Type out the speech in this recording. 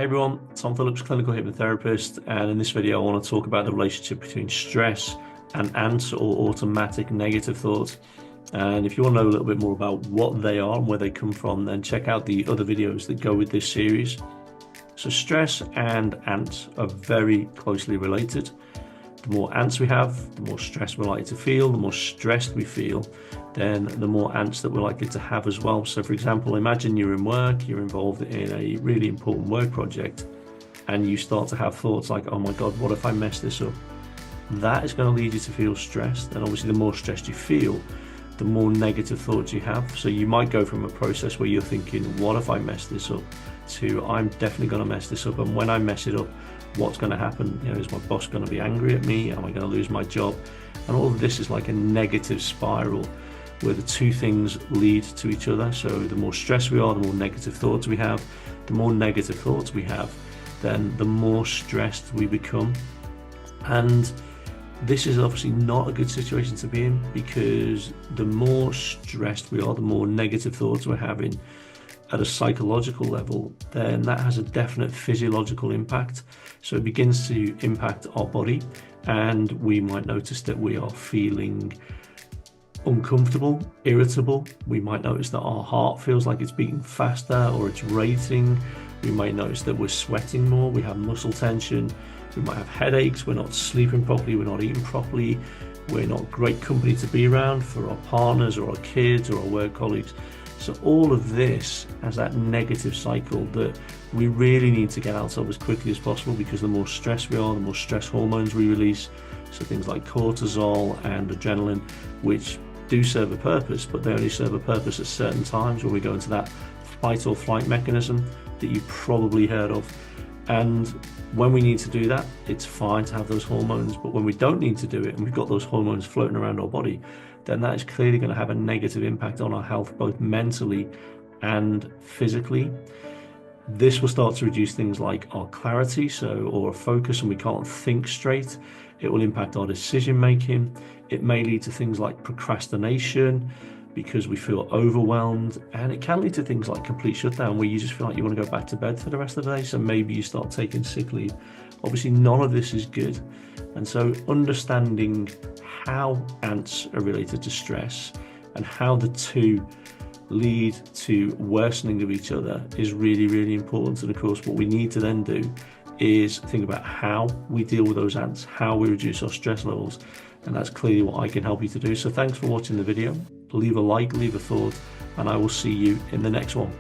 Hey everyone, Tom Phillips, clinical hypnotherapist, and in this video I want to talk about the relationship between stress and ANTs, or automatic negative thoughts. And if you want to know a little bit more about what they are and where they come from, then check out the other videos that go with this series. So stress and ANTs are very closely related. The more ANTs we have, the more stress we're likely to feel. The more stressed we feel, then the more ANTs that we're likely to have as well. So for example, imagine you're in work, you're involved in a really important work project, and you start to have thoughts like, oh my God, what if I mess this up? That is going to lead you to feel stressed. And obviously the more stressed you feel, the more negative thoughts you have. So you might go from a process where you're thinking, what if I mess this up, to I'm definitely going to mess this up. And when I mess it up, what's going to happen? Is my boss going to be angry at me? Am I going to lose my job? And all of this is like a negative spiral where the two things lead to each other. So the more stressed we are, the more negative thoughts we have. The more negative thoughts we have, then the more stressed we become. And this is obviously not a good situation to be in, because the more stressed we are, the more negative thoughts we're having at a psychological level, then that has a definite physiological impact. So it begins to impact our body, and we might notice that we are feeling uncomfortable, irritable. We might notice that our heart feels like it's beating faster or it's racing. We might notice that we're sweating more, we have muscle tension, we might have headaches, we're not sleeping properly, we're not eating properly, we're not great company to be around for our partners or our kids or our work colleagues. So all of this has that negative cycle that we really need to get out of as quickly as possible, because the more stressed we are, the more stress hormones we release. So things like cortisol and adrenaline, which do serve a purpose, but they only serve a purpose at certain times when we go into that fight or flight mechanism that you probably heard of. And when we need to do that, it's fine to have those hormones, but when we don't need to do it and we've got those hormones floating around our body, then that is clearly going to have a negative impact on our health, both mentally and physically. This will start to reduce things like our clarity, or our focus, and we can't think straight. It will impact our decision making. It may lead to things like procrastination, because we feel overwhelmed, and it can lead to things like complete shutdown, where you just feel like you want to go back to bed for the rest of the day. So maybe you start taking sick leave. Obviously none of this is good. And so understanding how ANTs are related to stress and how the two lead to worsening of each other is really, really important. And of course, what we need to then do is think about how we deal with those ANTs, how we reduce our stress levels. And that's clearly what I can help you to do. So thanks for watching the video. Leave a like, leave a thought, and I will see you in the next one.